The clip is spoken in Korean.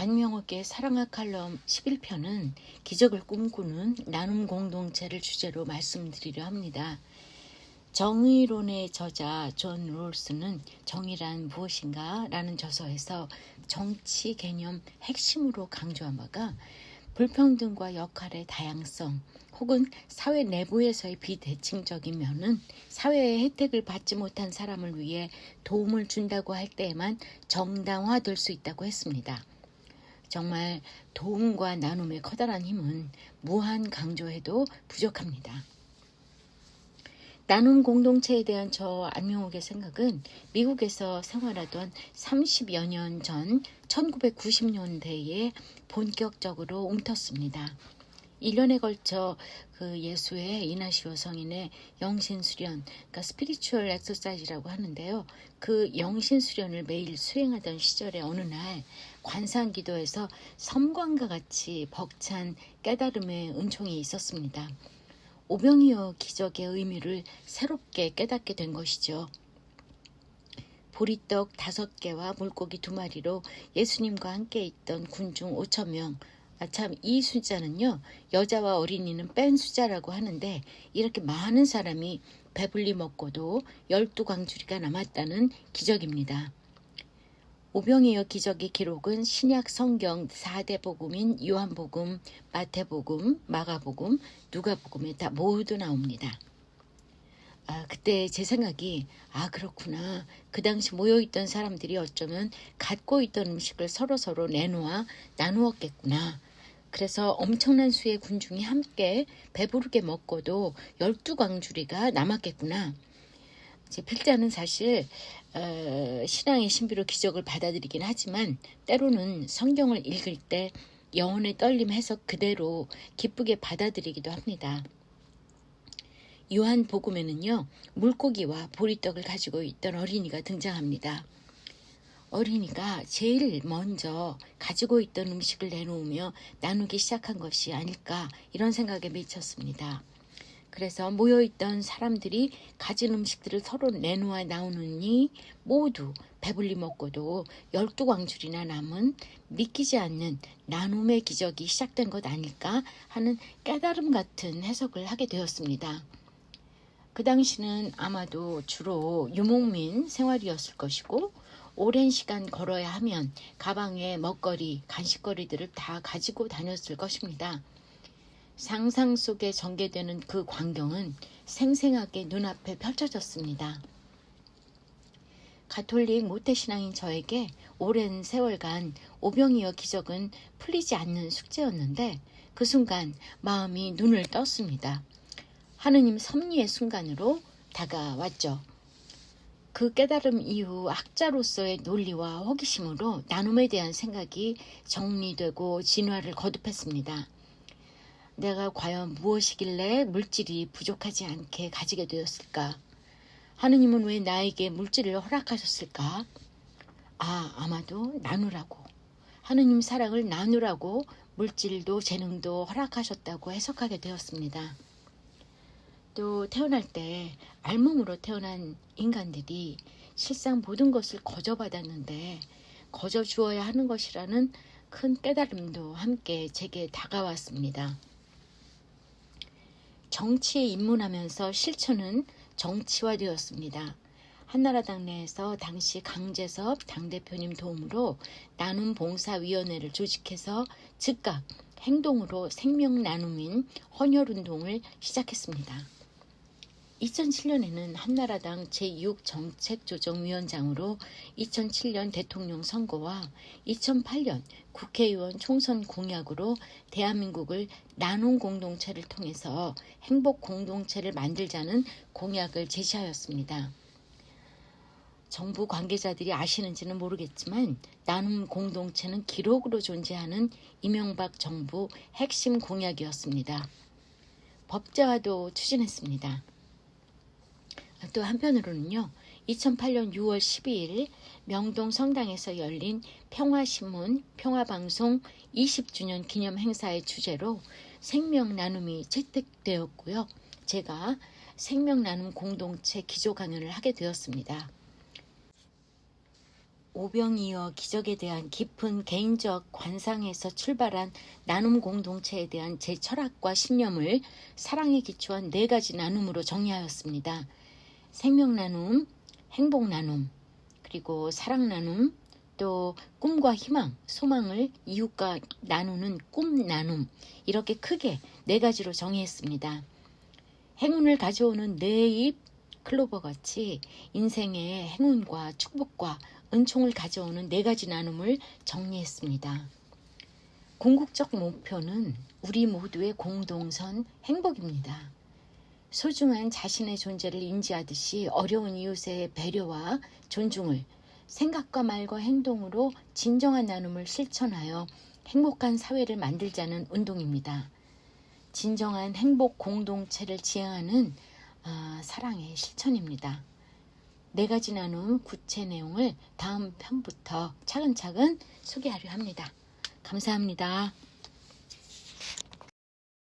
안명옥의 사랑아 칼럼 11편은 기적을 꿈꾸는 나눔 공동체를 주제로 말씀드리려 합니다. 정의론의 저자 존 롤스는 정의란 무엇인가? 라는 저서에서 정치 개념 핵심으로 강조한 바가 불평등과 역할의 다양성 혹은 사회 내부에서의 비대칭적인 면은 사회의 혜택을 받지 못한 사람을 위해 도움을 준다고 할 때에만 정당화될 수 있다고 했습니다. 정말 도움과 나눔의 커다란 힘은 무한 강조해도 부족합니다. 나눔 공동체에 대한 저 안명옥의 생각은 미국에서 생활하던 30여 년 전 1990년대에 본격적으로 움텄습니다. 1년에 걸쳐 그 예수의 이나시오 성인의 영신수련, 그러니까 스피리추얼 엑서사이즈라고 하는데요. 그 영신수련을 매일 수행하던 시절에 어느 날 관상기도에서 섬광과 같이 벅찬 깨달음의 은총이 있었습니다. 오병이어 기적의 의미를 새롭게 깨닫게 된 것이죠. 보리떡 5개와 물고기 2마리로 예수님과 함께 있던 군중 5,000명. 참 이 숫자는요, 여자와 어린이는 뺀 숫자라고 하는데 이렇게 많은 사람이 배불리 먹고도 12광주리가 남았다는 기적입니다. 오병이어 기적의 기록은 신약 성경 4대 복음인 요한복음, 마태복음, 마가복음, 누가복음에 다 모두 나옵니다. 그때 제 생각이 그렇구나. 그 당시 모여있던 사람들이 어쩌면 갖고 있던 음식을 서로 내놓아 나누었겠구나. 그래서 엄청난 수의 군중이 함께 배부르게 먹고도 12광주리가 남았겠구나. 제 필자는 사실 신앙의 신비로 기적을 받아들이긴 하지만 때로는 성경을 읽을 때 영혼의 떨림 해석 그대로 기쁘게 받아들이기도 합니다. 요한복음에는요, 물고기와 보리떡을 가지고 있던 어린이가 등장합니다. 어린이가 제일 먼저 가지고 있던 음식을 내놓으며 나누기 시작한 것이 아닐까 이런 생각에 미쳤습니다. 그래서 모여있던 사람들이 가진 음식들을 서로 내놓아 나오느니 모두 배불리 먹고도 12광줄이나 남은 믿기지 않는 나눔의 기적이 시작된 것 아닐까 하는 깨달음 같은 해석을 하게 되었습니다. 그 당시는 아마도 주로 유목민 생활이었을 것이고 오랜 시간 걸어야 하면 가방에 먹거리, 간식거리들을 다 가지고 다녔을 것입니다. 상상 속에 전개되는 그 광경은 생생하게 눈앞에 펼쳐졌습니다. 가톨릭 모태신앙인 저에게 오랜 세월간 오병이어 기적은 풀리지 않는 숙제였는데 그 순간 마음이 눈을 떴습니다. 하느님 섭리의 순간으로 다가왔죠. 그 깨달음 이후 학자로서의 논리와 호기심으로 나눔에 대한 생각이 정리되고 진화를 거듭했습니다. 내가 과연 무엇이길래 물질이 부족하지 않게 가지게 되었을까? 하느님은 왜 나에게 물질을 허락하셨을까? 아마도 나누라고. 하느님 사랑을 나누라고 물질도 재능도 허락하셨다고 해석하게 되었습니다. 또 태어날 때 알몸으로 태어난 인간들이 실상 모든 것을 거저받았는데 거저 주어야 하는 것이라는 큰 깨달음도 함께 제게 다가왔습니다. 정치에 입문하면서 실천은 정치화되었습니다. 한나라당 내에서 당시 강재섭 당대표님 도움으로 나눔봉사위원회를 조직해서 즉각 행동으로 생명 나눔인 헌혈운동을 시작했습니다. 2007년에는 한나라당 제6정책조정위원장으로 2007년 대통령 선거와 2008년 국회의원 총선 공약으로 대한민국을 나눔 공동체를 통해서 행복 공동체를 만들자는 공약을 제시하였습니다. 정부 관계자들이 아시는지는 모르겠지만 나눔 공동체는 기록으로 존재하는 이명박 정부 핵심 공약이었습니다. 법제화도 추진했습니다. 또 한편으로는요, 2008년 6월 12일 명동 성당에서 열린 평화신문, 평화방송 20주년 기념 행사의 주제로 생명 나눔이 채택되었고요. 제가 생명 나눔 공동체 기조 강연을 하게 되었습니다. 오병이어 기적에 대한 깊은 개인적 관상에서 출발한 나눔 공동체에 대한 제 철학과 신념을 사랑에 기초한 4가지 나눔으로 정리하였습니다. 생명 나눔, 행복 나눔, 그리고 사랑 나눔, 또 꿈과 희망, 소망을 이웃과 나누는 꿈 나눔, 이렇게 크게 4가지로 정의했습니다. 행운을 가져오는 4잎 클로버같이 인생의 행운과 축복과 은총을 가져오는 4가지 나눔을 정리했습니다. 궁극적 목표는 우리 모두의 공동선 행복입니다. 소중한 자신의 존재를 인지하듯이 어려운 이웃의 배려와 존중을 생각과 말과 행동으로 진정한 나눔을 실천하여 행복한 사회를 만들자는 운동입니다. 진정한 행복 공동체를 지향하는 사랑의 실천입니다. 4가지 나눔 구체 내용을 다음 편부터 차근차근 소개하려 합니다. 감사합니다.